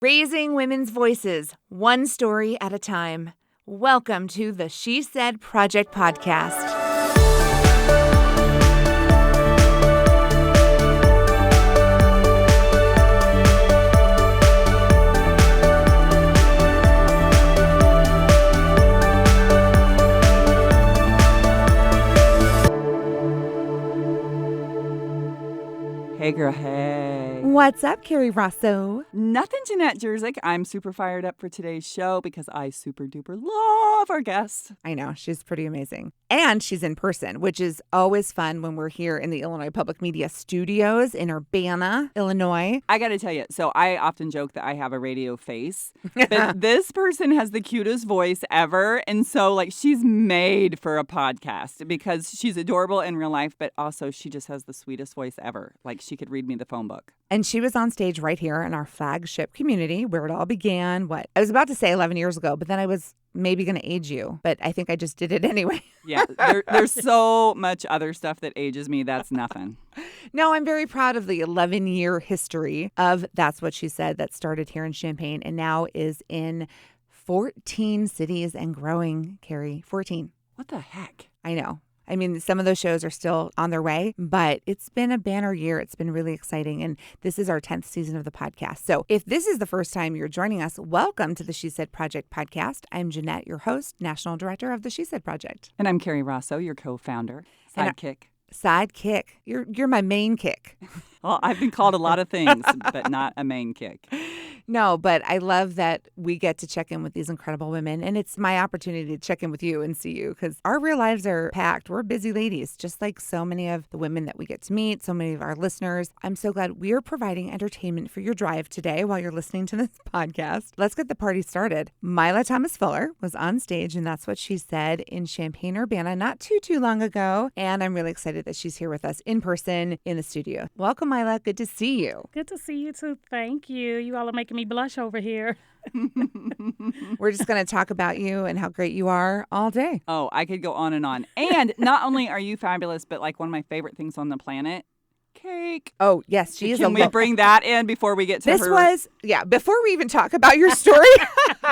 Raising women's voices, one story at a time. Welcome to the She Said Project podcast. Hey girl, hey. What's up, Kerry Rosso? Nothing, Jenette Jerzyk. I'm super fired up for today's show because I super duper love our guest. I know, she's pretty amazing. And she's in person, which is always fun when we're here in the Illinois Public Media Studios in Urbana, Illinois. I got to tell you, so I often joke that I have a radio face, but this person has the cutest voice ever. And so like she's made for a podcast because she's adorable in real life, but also she just has the sweetest voice ever. Like she could read me the phone book. And she was on stage right here in our flagship community where it all began. I was about to say 11 years ago, but then I was maybe going to age you, but I think I just did it anyway. Yeah, there's so much other stuff that ages me. That's nothing. No, I'm very proud of the 11-year history of That's What She Said that started here in Champaign and now is in 14 cities and growing, Kerry. 14. What the heck? I know. I mean, some of those shows are still on their way, but it's been a banner year. It's been really exciting. And this is our 10th season of the podcast. So if this is the first time you're joining us, welcome to the She Said Project podcast. I'm Jenette, your host, National Director of the She Said Project. And I'm Kerry Rosso, your co-founder, sidekick. Sidekick. You're my main kick. Well, I've been called a lot of things, but not a main kick. No, but I love that we get to check in with these incredible women. And it's my opportunity to check in with you and see you because our real lives are packed. We're busy ladies, just like so many of the women that we get to meet, so many of our listeners. I'm so glad we are providing entertainment for your drive today while you're listening to this podcast. Let's get the party started. Mila Thomas Fuller was on stage, and That's What She Said in Champaign, Urbana, not too long ago. And I'm really excited that she's here with us in person in the studio. Welcome, Mila. Good to see you. Good to see you too. Thank you. You all are making me blush over here. We're just going to talk about you and how great you are all day. Oh, I could go on and on. And not only are you fabulous, but like one of my favorite things on the planet, cake. Oh, yes. She is Can we bring that in before we get to this her? Before we even talk about your story,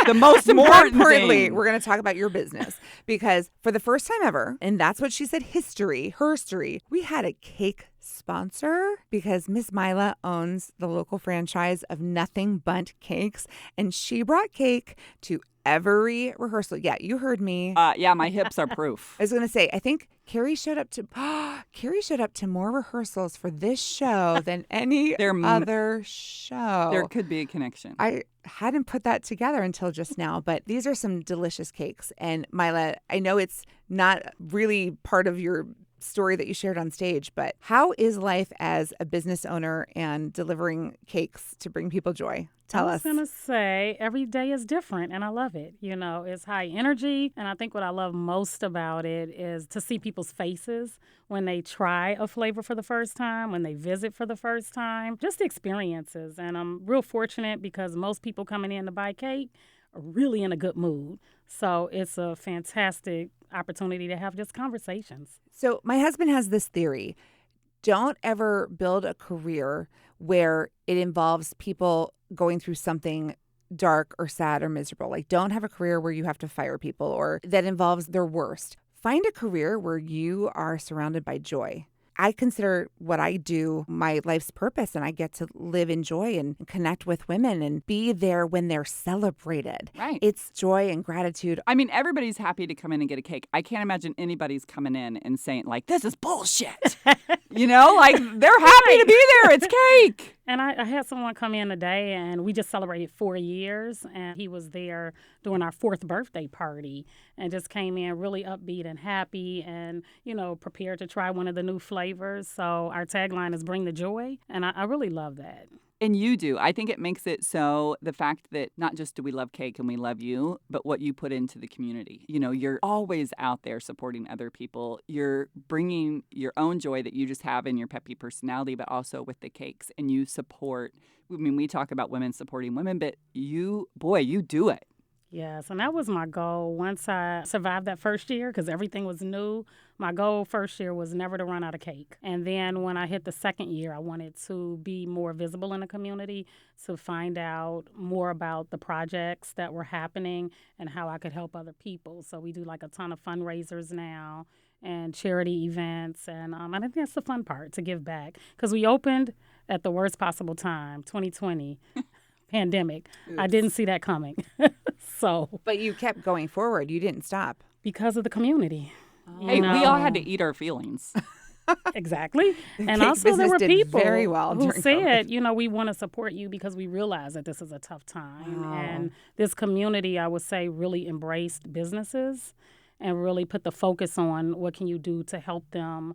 the most more important importantly, thing. we're going to talk about your business because for the first time ever, and That's What She Said herstory, we had a cake sponsor because Miss Mila owns the local franchise of Nothing But Cakes, and she brought cake to every rehearsal. Yeah, you heard me. Yeah, my hips are proof. I was going to say, I think Kerry showed up to more rehearsals for this show than any other show. There could be a connection. I hadn't put that together until just now, but these are some delicious cakes. And Mila, I know it's not really part of your story that you shared on stage, but how is life as a business owner and delivering cakes to bring people joy? Tell us. I was going to say every day is different and I love it. You know, it's high energy. And I think what I love most about it is to see people's faces when they try a flavor for the first time, when they visit for the first time, just the experiences. And I'm real fortunate because most people coming in to buy cake are really in a good mood. So it's a fantastic opportunity to have just conversations. So my husband has this theory. Don't ever build a career where it involves people going through something dark or sad or miserable. Like, don't have a career where you have to fire people or that involves their worst. Find a career where you are surrounded by joy. I consider what I do my life's purpose, and I get to live in joy and connect with women and be there when they're celebrated. Right. It's joy and gratitude. I mean, everybody's happy to come in and get a cake. I can't imagine anybody's coming in and saying, like, this is bullshit. You know, like, they're happy to be there. It's cake. And I had someone come in today, and we just celebrated 4 years, and he was there during our 4th birthday party and just came in really upbeat and happy and, you know, prepared to try one of the new flavors. So our tagline is Bring the Joy, and I really love that. And you do. I think it makes it so the fact that not just do we love cake and we love you, but what you put into the community. You know, you're always out there supporting other people. You're bringing your own joy that you just have in your peppy personality, but also with the cakes. And you support, I mean, we talk about women supporting women, but you do it. Yes, and that was my goal. Once I survived that first year, because everything was new, my goal first year was never to run out of cake. And then when I hit the second year, I wanted to be more visible in the community, to find out more about the projects that were happening and how I could help other people. So we do like a ton of fundraisers now and charity events. And I think that's the fun part, to give back. Because we opened at the worst possible time, 2020. Pandemic. Oops. I didn't see that coming. So, But you kept going forward. You didn't stop. because of the community. Hey, we all had to eat our feelings. Exactly. And cake also there business were did people very well who during said, we want to support you because we realize that this is a tough time. Wow. And this community, I would say, really embraced businesses and really put the focus on what can you do to help them,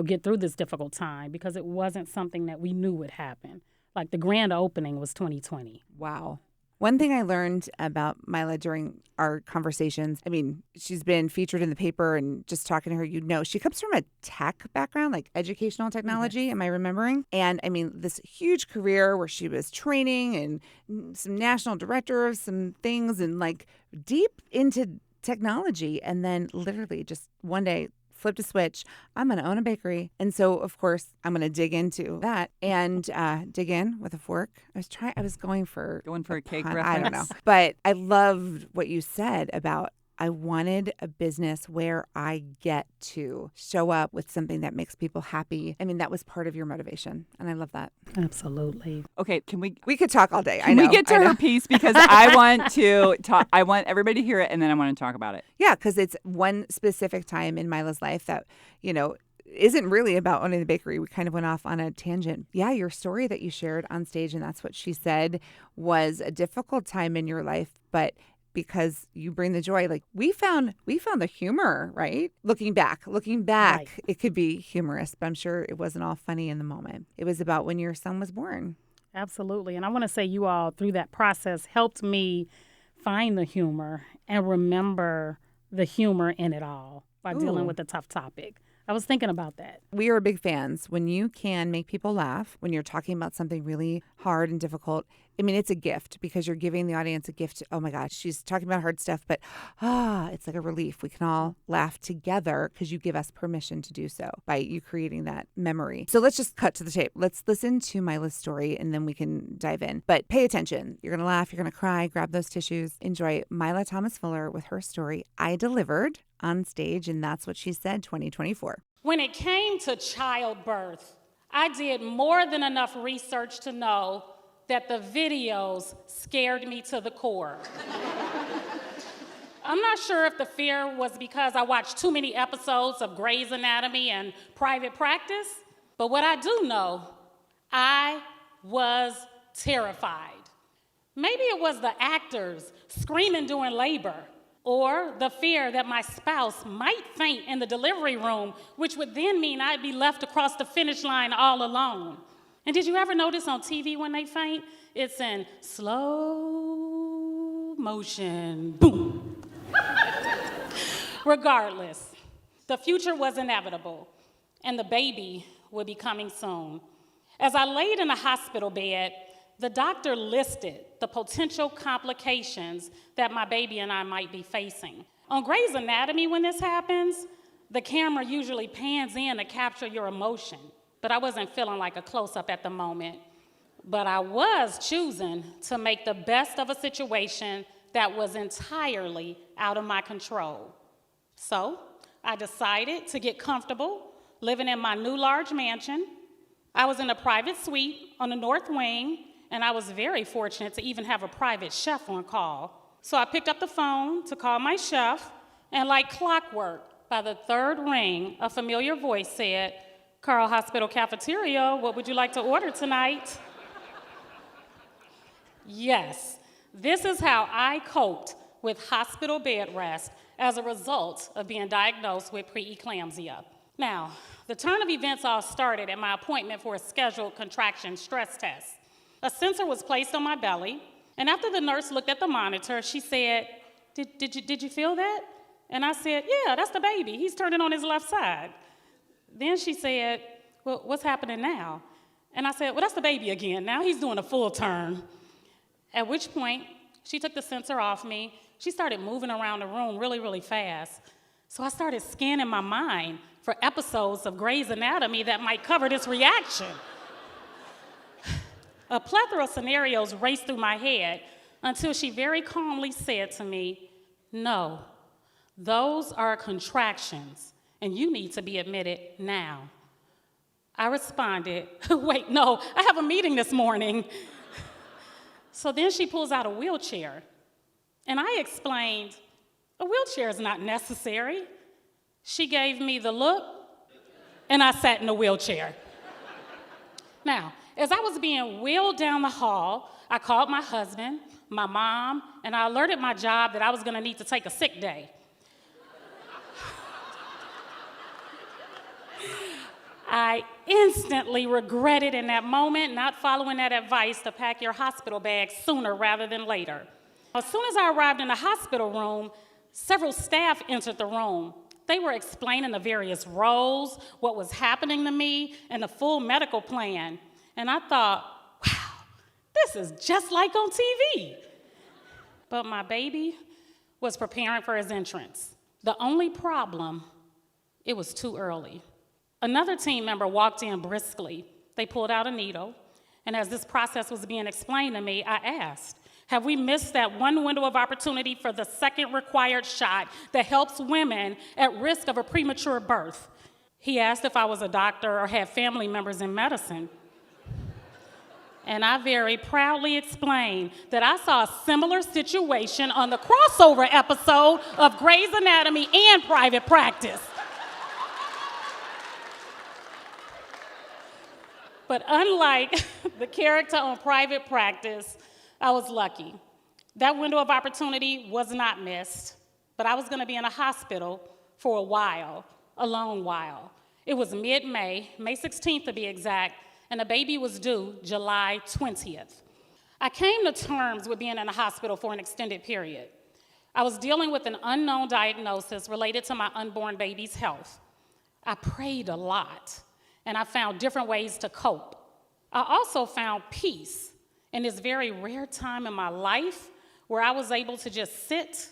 get through this difficult time, because it wasn't something that we knew would happen. Like the grand opening was 2020. Wow. One thing I learned about Mila during our conversations, I mean, she's been featured in the paper, and just talking to her, she comes from a tech background, like educational technology. Am I remembering? And I mean, this huge career where she was training and some national director of some things, and like deep into technology. And then literally just one day, flipped a switch. I'm going to own a bakery. And so, of course, I'm going to dig into that and dig in with a fork. I was going for a cake pun. reference. I don't know. But I loved what you said about, I wanted a business where I get to show up with something that makes people happy. I mean, that was part of your motivation. And I love that. Absolutely. Okay, We could talk all day. Can we get to her piece? Because I want to talk. I want everybody to hear it, and then I want to talk about it. Yeah, because it's one specific time in Mila's life that, isn't really about owning the bakery. We kind of went off on a tangent. Yeah, your story that you shared on stage, and that's what she said, was a difficult time in your life, but because you bring the joy. Like we found the humor, right? Looking back, right. It could be humorous, but I'm sure it wasn't all funny in the moment. It was about when your son was born. Absolutely. And I want to say you all, through that process, helped me find the humor and remember the humor in it all by dealing with a tough topic. I was thinking about that. We are big fans. When you can make people laugh, when you're talking about something really hard and difficult, I mean, it's a gift, because you're giving the audience a gift. Oh my gosh, she's talking about hard stuff, but it's like a relief. We can all laugh together because you give us permission to do so by you creating that memory. So let's just cut to the tape. Let's listen to Mila's story, and then we can dive in. But pay attention. You're going to laugh. You're going to cry. Grab those tissues. Enjoy Mila Thomas Fuller with her story, I Delivered, on stage, and that's what she said, 2024. When it came to childbirth, I did more than enough research to know that the videos scared me to the core. I'm not sure if the fear was because I watched too many episodes of Grey's Anatomy and Private Practice, but what I do know, I was terrified. Maybe it was the actors screaming during labor, or the fear that my spouse might faint in the delivery room, which would then mean I'd be left across the finish line all alone. And did you ever notice on TV when they faint, it's in slow motion, boom. Regardless, the future was inevitable, and the baby would be coming soon. As I laid in a hospital bed, the doctor listed the potential complications that my baby and I might be facing. On Grey's Anatomy, when this happens, the camera usually pans in to capture your emotion, but I wasn't feeling like a close-up at the moment. But I was choosing to make the best of a situation that was entirely out of my control. So I decided to get comfortable living in my new large mansion. I was in a private suite on the north wing, and I was very fortunate to even have a private chef on call. So I picked up the phone to call my chef, and like clockwork, by the third ring, a familiar voice said, "Carl Hospital Cafeteria, what would you like to order tonight?" Yes, this is how I coped with hospital bed rest as a result of being diagnosed with preeclampsia. Now, the turn of events all started at my appointment for a scheduled contraction stress test. A sensor was placed on my belly, and after the nurse looked at the monitor, she said, did you feel that? And I said, yeah, that's the baby. He's turning on his left side. Then she said, well, what's happening now? And I said, well, that's the baby again. Now he's doing a full turn. At which point, She took the sensor off me. She started moving around the room really, really fast. So I started scanning my mind for episodes of Grey's Anatomy that might cover this reaction. A plethora of scenarios raced through my head until she very calmly said to me, "No, those are contractions, and you need to be admitted now." I responded, "Wait, no, I have a meeting this morning." So then she pulls out a wheelchair, and I explained, "A wheelchair is not necessary." She gave me the look, and I sat in the wheelchair. Now, as I was being wheeled down the hall, I called my husband, my mom, and I alerted my job that I was gonna need to take a sick day. I instantly regretted in that moment not following that advice to pack your hospital bag sooner rather than later. As soon as I arrived in the hospital room, several staff entered the room. They were explaining the various roles, what was happening to me, and the full medical plan. And I thought, wow, this is just like on TV. But my baby was preparing for his entrance. The only problem, it was too early. Another team member walked in briskly. They pulled out a needle, and as this process was being explained to me, I asked, have we missed that one window of opportunity for the second required shot that helps women at risk of a premature birth? He asked if I was a doctor or had family members in medicine. And I very proudly explained that I saw a similar situation on the crossover episode of Grey's Anatomy and Private Practice. But unlike the character on Private Practice, I was lucky. That window of opportunity was not missed, but I was gonna be in a hospital for a while, a long while. It was mid-May, May 16th to be exact, and the baby was due July 20th. I came to terms with being in a hospital for an extended period. I was dealing with an unknown diagnosis related to my unborn baby's health. I prayed a lot, and I found different ways to cope. I also found peace in this very rare time in my life where I was able to just sit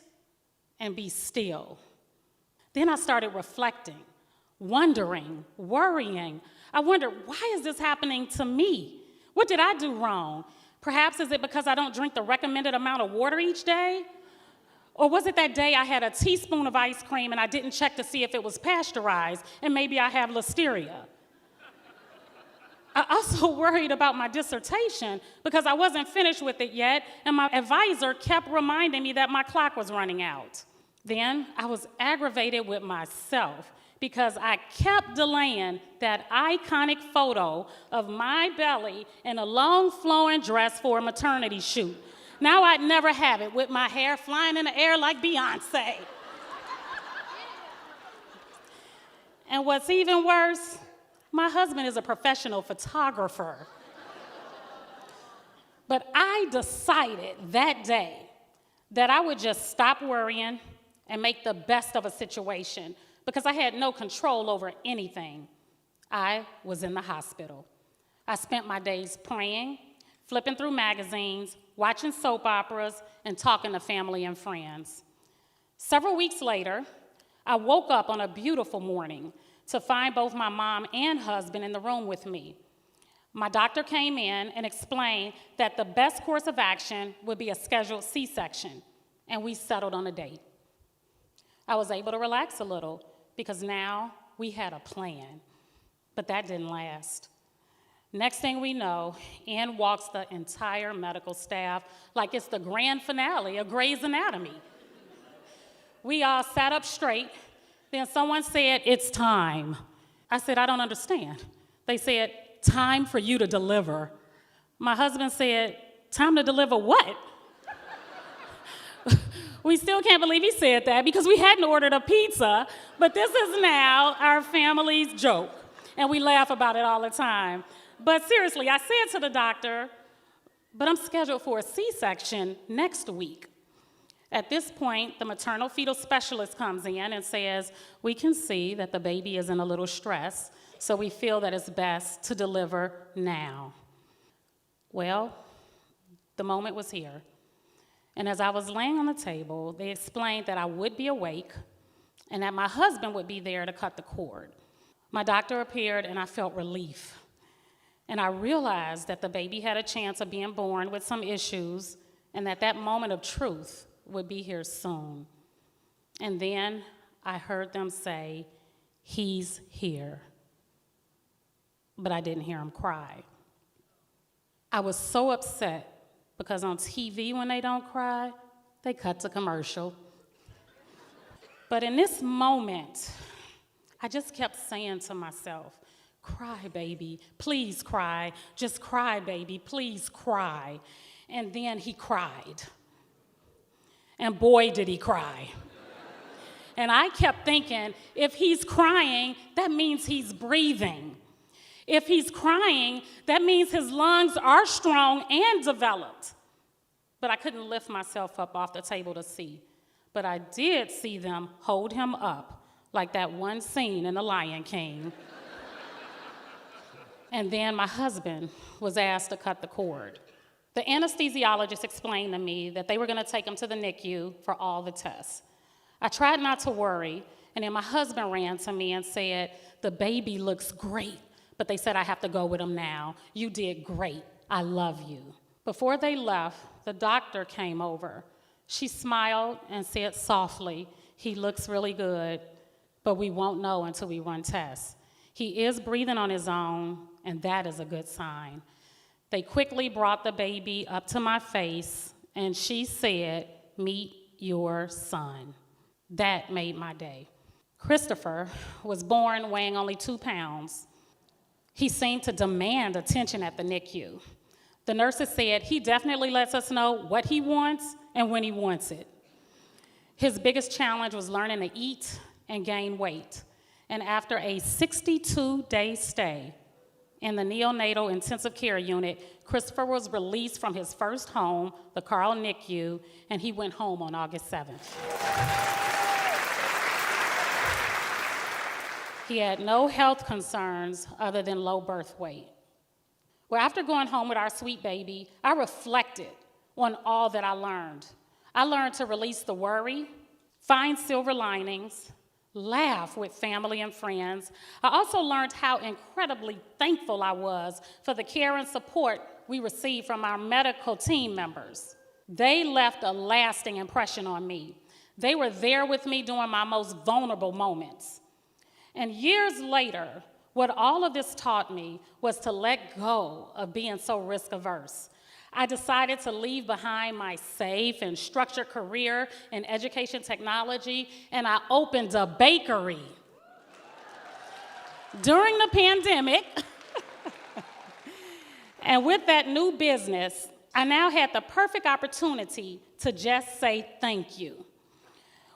and be still. Then I started reflecting, wondering, worrying. I wondered, why is this happening to me? What did I do wrong? Perhaps is it because I don't drink the recommended amount of water each day? Or was it that day I had a teaspoon of ice cream and I didn't check to see if it was pasteurized and maybe I have listeria? I also worried about my dissertation because I wasn't finished with it yet, and my advisor kept reminding me that my clock was running out. Then I was aggravated with myself because I kept delaying that iconic photo of my belly in a long flowing dress for a maternity shoot. Now I'd never have it with my hair flying in the air like Beyonce. And what's even worse, my husband is a professional photographer. But I decided that day that I would just stop worrying and make the best of a situation because I had no control over anything. I was in the hospital. I spent my days praying, flipping through magazines, watching soap operas, and talking to family and friends. Several weeks later, I woke up on a beautiful morning to find both my mom and husband in the room with me. My doctor came in and explained that the best course of action would be a scheduled C-section, and we settled on a date. I was able to relax a little because now we had a plan, but that didn't last. Next thing we know, in walks the entire medical staff like it's the grand finale of Grey's Anatomy. We all sat up straight. Then someone said, "It's time." I said, "I don't understand." They said, "Time for you to deliver." My husband said, "Time to deliver what?" We still can't believe he said that because we hadn't ordered a pizza, but this is now our family's joke, and we laugh about it all the time. But seriously, I said to the doctor, "But I'm scheduled for a C-section next week." At this point, the maternal fetal specialist comes in and says, "We can see that the baby is in a little stress, so we feel that it's best to deliver now." Well, the moment was here. And as I was laying on the table, they explained that I would be awake and that my husband would be there to cut the cord. My doctor appeared and I felt relief. And I realized that the baby had a chance of being born with some issues and that that moment of truth would be here soon. And then I heard them say, "He's here." But I didn't hear him cry. I was so upset because on TV when they don't cry, they cut to commercial. But in this moment, I just kept saying to myself, "Cry, baby, please cry. Just cry, baby, please cry." And then he cried. And boy, did he cry. And I kept thinking, if he's crying, that means he's breathing. If he's crying, that means his lungs are strong and developed. But I couldn't lift myself up off the table to see. But I did see them hold him up, like that one scene in The Lion King. And then my husband was asked to cut the cord. The anesthesiologist explained to me that they were going to take him to the NICU for all the tests. I tried not to worry, and then my husband ran to me and said, "The baby looks great, but they said I have to go with him now. You did great. I love you." Before they left, the doctor came over. She smiled and said softly, "He looks really good, but we won't know until we run tests. He is breathing on his own, and that is a good sign." They quickly brought the baby up to my face, and she said, "Meet your son." That made my day. Christopher was born weighing only 2 pounds. He seemed to demand attention at the NICU. The nurses said he definitely lets us know what he wants and when he wants it. His biggest challenge was learning to eat and gain weight. And after a 62-day stay in the neonatal intensive care unit, Christopher was released from his first home, the Carl NICU, and he went home on August 7th. He had no health concerns other than low birth weight. Well, after going home with our sweet baby, I reflected on all that I learned. I learned to release the worry, find silver linings, laugh with family and friends. I also learned how incredibly thankful I was for the care and support we received from our medical team members. They left a lasting impression on me. They were there with me during my most vulnerable moments. And years later, what all of this taught me was to let go of being so risk-averse. I decided to leave behind my safe and structured career in education technology, and I opened a bakery. During the pandemic, and with that new business, I now had the perfect opportunity to just say thank you.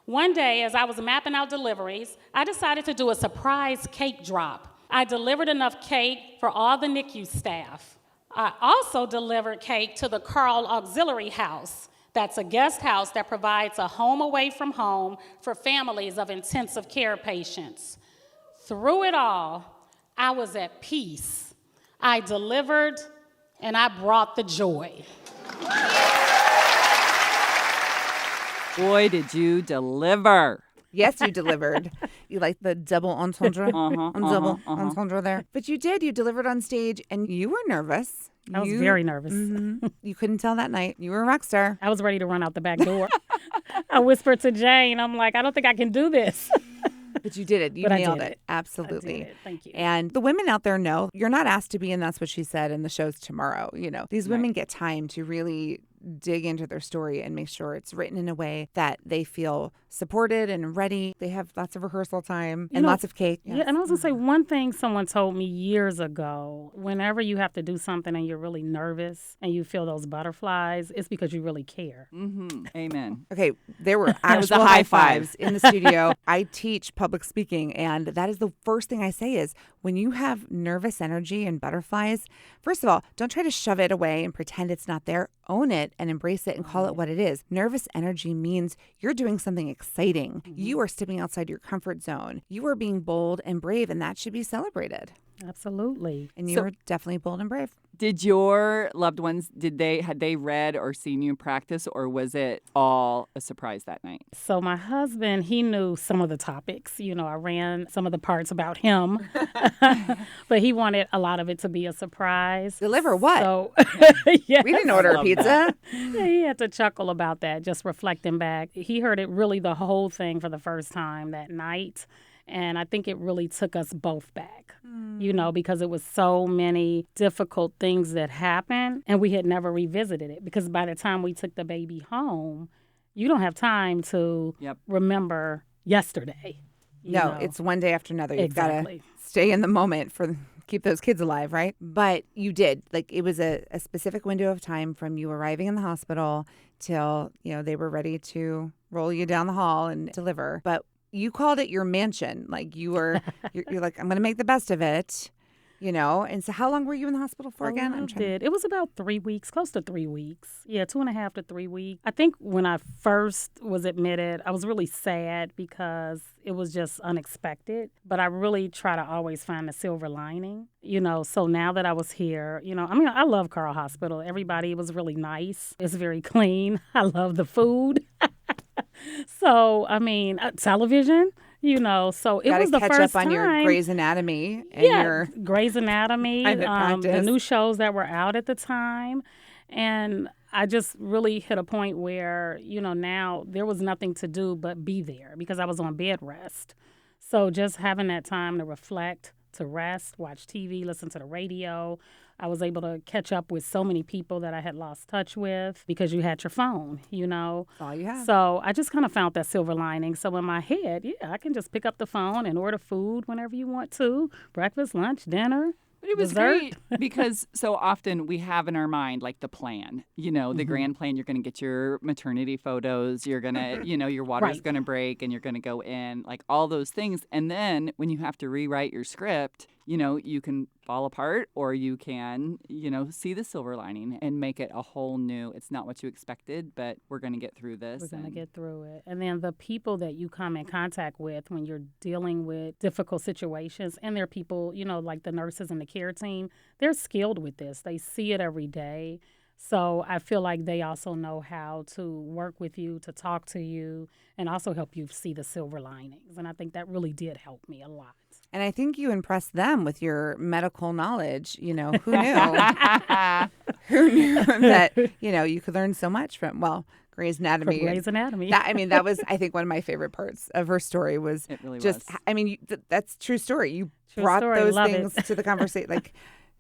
One day, as I was mapping out deliveries, I decided to do a surprise cake drop. I delivered enough cake for all the NICU staff. I also delivered cake to the Carl Auxiliary House. That's a guest house that provides a home away from home for families of intensive care patients. Through it all, I was at peace. I delivered, and I brought the joy. Boy, did you deliver. Yes, you delivered. You like the double entendre? Double entendre there. But you did. You delivered on stage, and you were nervous. I was very nervous. Mm-hmm. You couldn't tell that night. You were a rock star. I was ready to run out the back door. I whispered to Jane, I'm like, I don't think I can do this. But you did it. You nailed it. Absolutely. I did it. Thank you. And the women out there know you're not asked to be in That's What She Said in the shows tomorrow. You know, these women get time to really dig into their story and make sure it's written in a way that they feel supported and ready. They have lots of rehearsal time and lots of cake. Yes. Yeah, and I was going to say one thing someone told me years ago, whenever you have to do something and you're really nervous and you feel those butterflies, it's because you really care. Mm-hmm. Amen. Okay, there were actual high fives in the studio. I teach public speaking, and that is the first thing I say is when you have nervous energy and butterflies, first of all, don't try to shove it away and pretend it's not there. Own it and embrace it and call it what it is. Nervous energy means you're doing something exciting. You are stepping outside your comfort zone. You are being bold and brave, and that should be celebrated. Absolutely. And you So- were definitely bold and brave. Did your loved ones, had they read or seen you practice, or was it all a surprise that night? So my husband, he knew some of the topics. I ran some of the parts about him, but he wanted a lot of it to be a surprise. Deliver what? So, yes. We didn't order love pizza. Yeah, he had to chuckle about that, just reflecting back. He heard it really the whole thing for the first time that night. And I think it really took us both back, because it was so many difficult things that happened and we had never revisited it. Because by the time we took the baby home, you don't have time to remember yesterday. No, it's one day after another. You've Exactly. got to stay in the moment keep those kids alive, right? But you did. Like, it was a specific window of time from you arriving in the hospital till, they were ready to roll you down the hall and deliver. But you called it your mansion. Like, you're like, I'm going to make the best of it, And so how long were you in the hospital for again? It was about 3 weeks, close to 3 weeks. Yeah, 2.5 to 3 weeks. I think when I first was admitted, I was really sad because it was just unexpected. But I really try to always find the silver lining, So now that I was here, I love Carl Hospital. Everybody was really nice. It's very clean. I love the food. So, television, so it was the catch first up on time. your Grey's Anatomy and your Grey's Anatomy, private the practice. new shows that were out at the time. And I just really hit a point where, now there was nothing to do but be there because I was on bed rest. So just having that time to reflect, to rest, watch TV, listen to the radio. I was able to catch up with so many people that I had lost touch with because you had your phone, all you have. So I just kind of found that silver lining. So in my head, I can just pick up the phone and order food whenever you want to, breakfast, lunch, dinner. But it was dessert. great because so often we have in our mind like the plan, the grand plan. You're going to get your maternity photos. You're going to, your water's Right. going to break and you're going to go in, like all those things. And then when you have to rewrite your script, you can fall apart or you can, see the silver lining and make it a whole new, it's not what you expected, but we're going to get through this. We're going to get through it. And then the people that you come in contact with when you're dealing with difficult situations, and they're people, like the nurses and the care team, they're skilled with this. They see it every day. So I feel like they also know how to work with you, to talk to you, and also help you see the silver linings. And I think that really did help me a lot. And I think you impressed them with your medical knowledge. Who knew? Who knew that, you could learn so much from, Grey's Anatomy. From Grey's Anatomy. That was, I think, one of my favorite parts of her story was It really just, was. that's true story. You True brought story. those Love things it. to the conversation. Like,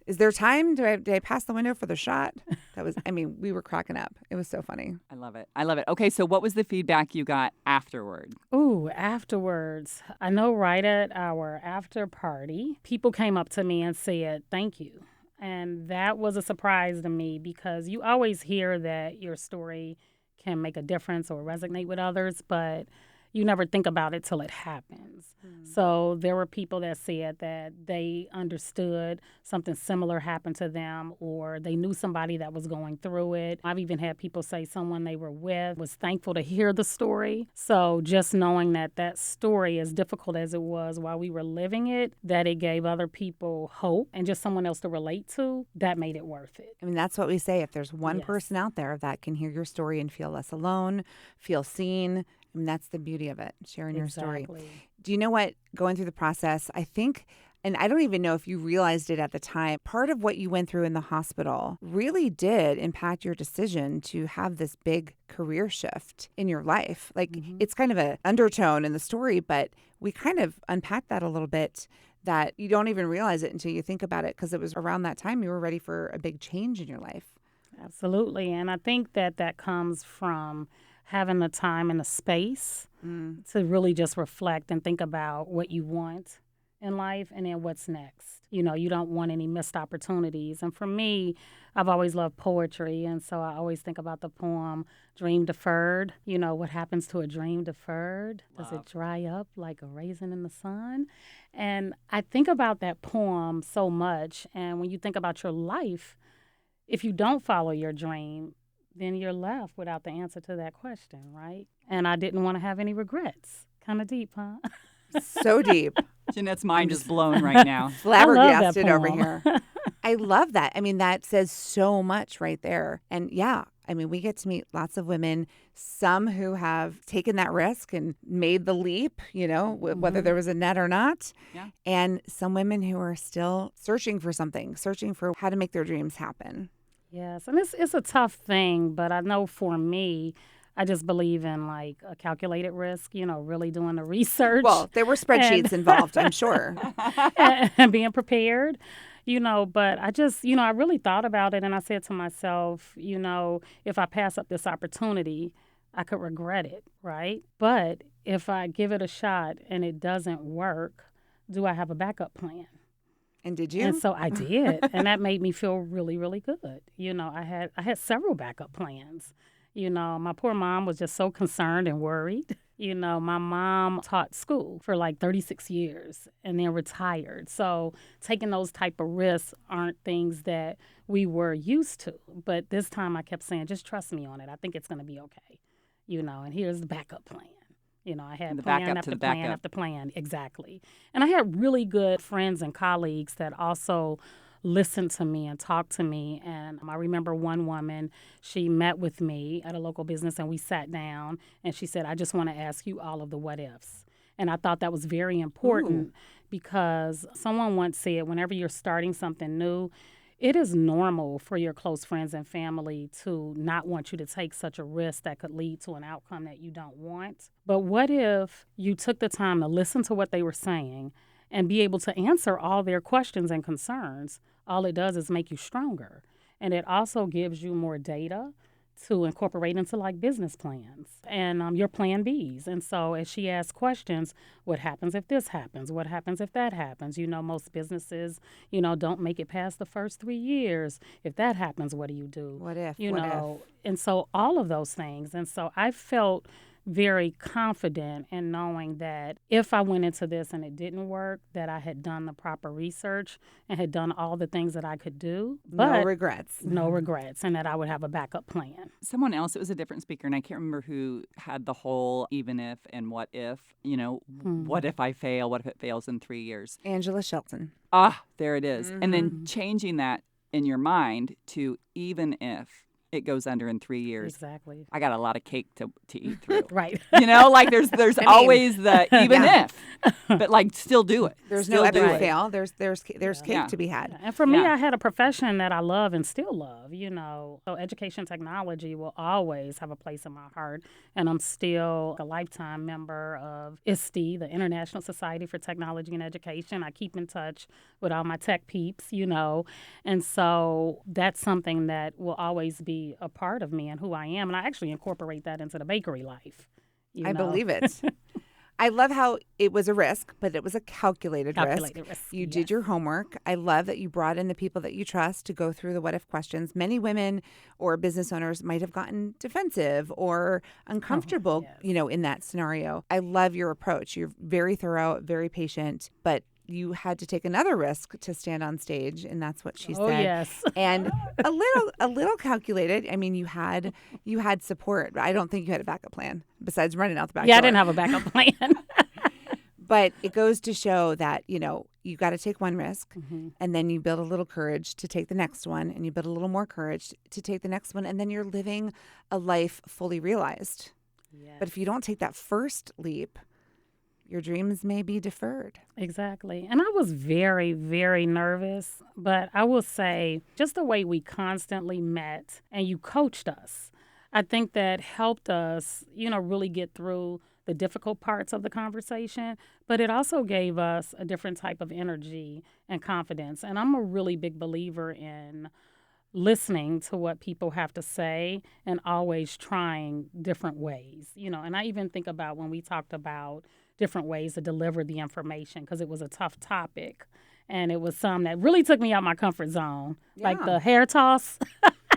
is there time? Did I pass the window for the shot? That was, we were cracking up. It was so funny. I love it. I love it. Okay, so what was the feedback you got afterward? Ooh, afterwards. I know right at our after party, people came up to me and said, thank you. And that was a surprise to me because you always hear that your story can make a difference or resonate with others, but you never think about it till it happens. So there were people that said that they understood something similar happened to them or they knew somebody that was going through it. I've even had people say someone they were with was thankful to hear the story. So just knowing that that story, as difficult as it was while we were living it, that it gave other people hope and just someone else to relate to, that made it worth it. That's what we say. If there's one Yes. person out there that can hear your story and feel less alone, feel seen, that's the beauty of it, sharing your story. Exactly. Do you know what, going through the process, I think, and I don't even know if you realized it at the time, part of what you went through in the hospital really did impact your decision to have this big career shift in your life. Like, it's kind of an undertone in the story, but we kind of unpacked that a little bit, that you don't even realize it until you think about it, because it was around that time you were ready for a big change in your life. Absolutely. And I think that that comes from having the time and the space to really just reflect and think about what you want in life and then what's next. You don't want any missed opportunities. And for me, I've always loved poetry. And so I always think about the poem, Dream Deferred. What happens to a dream deferred? Does it dry up like a raisin in the sun? And I think about that poem so much. And when you think about your life, if you don't follow your dream, then you're left without the answer to that question, right? And I didn't want to have any regrets. Kind of deep, huh? So deep. Jeanette's mind is blown right now. Flabbergasted that over poem. here. I love that. I mean, that says so much right there. And yeah, I mean, we get to meet lots of women, some who have taken that risk and made the leap, whether there was a net or not. Yeah. And some women who are still searching for something, searching for how to make their dreams happen. Yes, and it's a tough thing, but I know for me, I just believe in like a calculated risk, really doing the research. Well, there were spreadsheets involved, I'm sure. and being prepared, but I just, I really thought about it and I said to myself, if I pass up this opportunity, I could regret it, right? But if I give it a shot and it doesn't work, do I have a backup plan? And did you? And so I did, and that made me feel really, really good. I had several backup plans. My poor mom was just so concerned and worried. My mom taught school for like 36 years and then retired. So taking those type of risks aren't things that we were used to. But this time I kept saying, just trust me on it. I think it's going to be okay. And here's the backup plan. I had plan after plan after plan. Exactly. And I had really good friends and colleagues that also listened to me and talked to me. And I remember one woman, she met with me at a local business and we sat down and she said, I just want to ask you all of the what ifs. And I thought that was very important because someone once said, whenever you're starting something new, it is normal for your close friends and family to not want you to take such a risk that could lead to an outcome that you don't want. But what if you took the time to listen to what they were saying and be able to answer all their questions and concerns? All it does is make you stronger. And it also gives you more data to incorporate into like business plans and your plan Bs. And so as she asked questions, what happens if this happens? What happens if that happens? Most businesses, don't make it past the first 3 years. If that happens, what do you do? What if? And so all of those things. And so I felt very confident in knowing that if I went into this and it didn't work, that I had done the proper research and had done all the things that I could do. But no regrets. No regrets, and that I would have a backup plan. Someone else, it was a different speaker, and I can't remember who had the whole even if and what if, what if I fail, what if it fails in 3 years? Angela Shelton. There it is. And then changing that in your mind to even if it goes under in 3 years. Exactly. I got a lot of cake to eat through. Right. There's always the even if, but like still do it. There's still no do epic it. fail. There's cake to be had. And for me, I had a profession that I love and still love, So education technology will always have a place in my heart. And I'm still a lifetime member of ISTE, the International Society for Technology and Education. I keep in touch with all my tech peeps, And so that's something that will always be a part of me and who I am. And I actually incorporate that into the bakery life. I believe it. I love how it was a risk, but it was a calculated risk. You did your homework. I love that you brought in the people that you trust to go through the what if questions. Many women or business owners might have gotten defensive or uncomfortable, in that scenario. I love your approach. You're very thorough, very patient, but you had to take another risk to stand on stage, and that's what she said. Oh, yes. And a little calculated. I mean, you had support. I don't think you had a backup plan besides running out the back door. I didn't have a backup plan. But it goes to show that, you got to take one risk, and then you build a little courage to take the next one, and you build a little more courage to take the next one, and then you're living a life fully realized. Yes. But if you don't take that first leap, your dreams may be deferred. Exactly. And I was very, very nervous. But I will say just the way we constantly met and you coached us, I think that helped us, really get through the difficult parts of the conversation. But it also gave us a different type of energy and confidence. And I'm a really big believer in listening to what people have to say and always trying different ways, And I even think about when we talked about different ways to deliver the information because it was a tough topic. And it was some that really took me out my comfort zone, like the hair toss.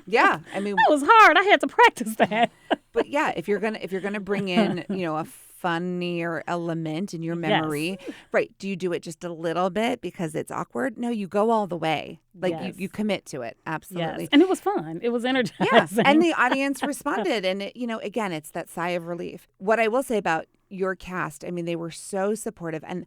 Yeah, I mean, it was hard. I had to practice that. But yeah, if you're gonna bring in, a funnier element in your memory, right? Do you do it just a little bit because it's awkward? No, you go all the way. Like you commit to it. Absolutely. Yes. And it was fun. It was energizing. Yeah, and the audience responded, and again, it's that sigh of relief. What I will say about your cast, I mean, they were so supportive, and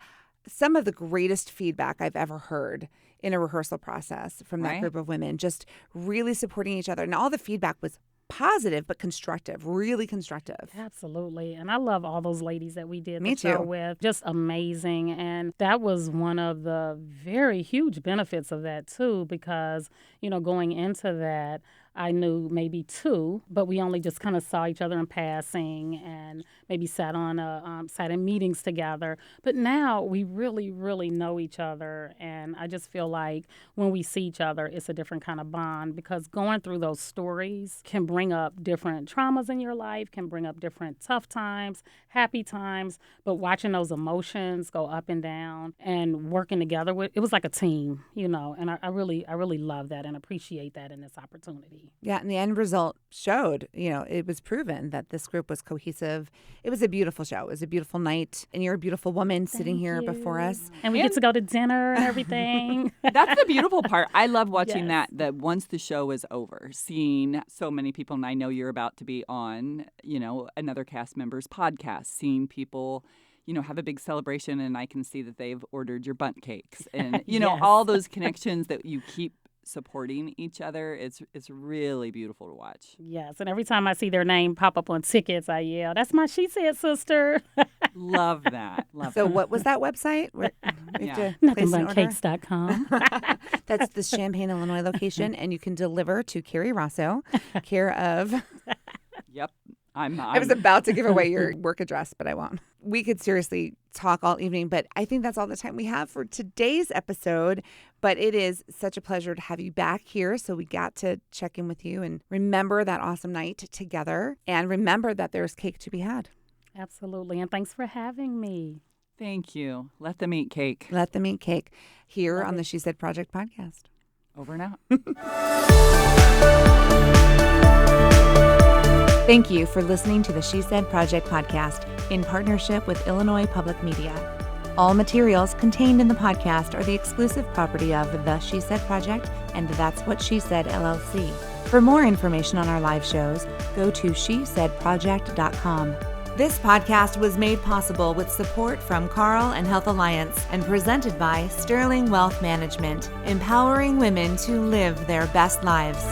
some of the greatest feedback I've ever heard in a rehearsal process from that group of women, just really supporting each other. And all the feedback was positive but constructive, really constructive. Absolutely. And I love all those ladies that we did Me the show too. with. Just amazing. And that was one of the very huge benefits of that too, because, going into that, I knew maybe two, but we only just kind of saw each other in passing and maybe sat in meetings together. But now we really, really know each other. And I just feel like when we see each other, it's a different kind of bond, because going through those stories can bring up different traumas in your life, can bring up different tough times, happy times. But watching those emotions go up and down and working together it was like a team, and I really love that and appreciate that in this opportunity. Yeah, and the end result showed, it was proven that this group was cohesive. It was a beautiful show. It was a beautiful night. And you're a beautiful woman sitting here before us. And we get to go to dinner and everything. That's the beautiful part. I love watching that once the show is over, seeing so many people, and I know you're about to be on, another cast member's podcast, seeing people have a big celebration, and I can see that they've ordered your bundt cakes and, all those connections that you keep supporting each other. It's really beautiful to watch. Yes, and every time I see their name pop up on tickets, I yell, "That's my She Said sister." Love that. So what was that website? NothingButCakes.com. That's the Champaign, Illinois location, and you can deliver to Kerry Rosso, care of... Yep. I was about to give away your work address, but I won't. We could seriously talk all evening, but I think that's all the time we have for today's episode. But it is such a pleasure to have you back here. So we got to check in with you and remember that awesome night together, and remember that there's cake to be had. Absolutely. And thanks for having me. Thank you. Let them eat cake. Let them eat cake here on the She Said Project podcast. Over and out. Thank you for listening to the She Said Project podcast in partnership with Illinois Public Media. All materials contained in the podcast are the exclusive property of the She Said Project and That's What She Said, LLC. For more information on our live shows, go to shesaidproject.com. This podcast was made possible with support from Carl and Health Alliance and presented by Sterling Wealth Management, empowering women to live their best lives.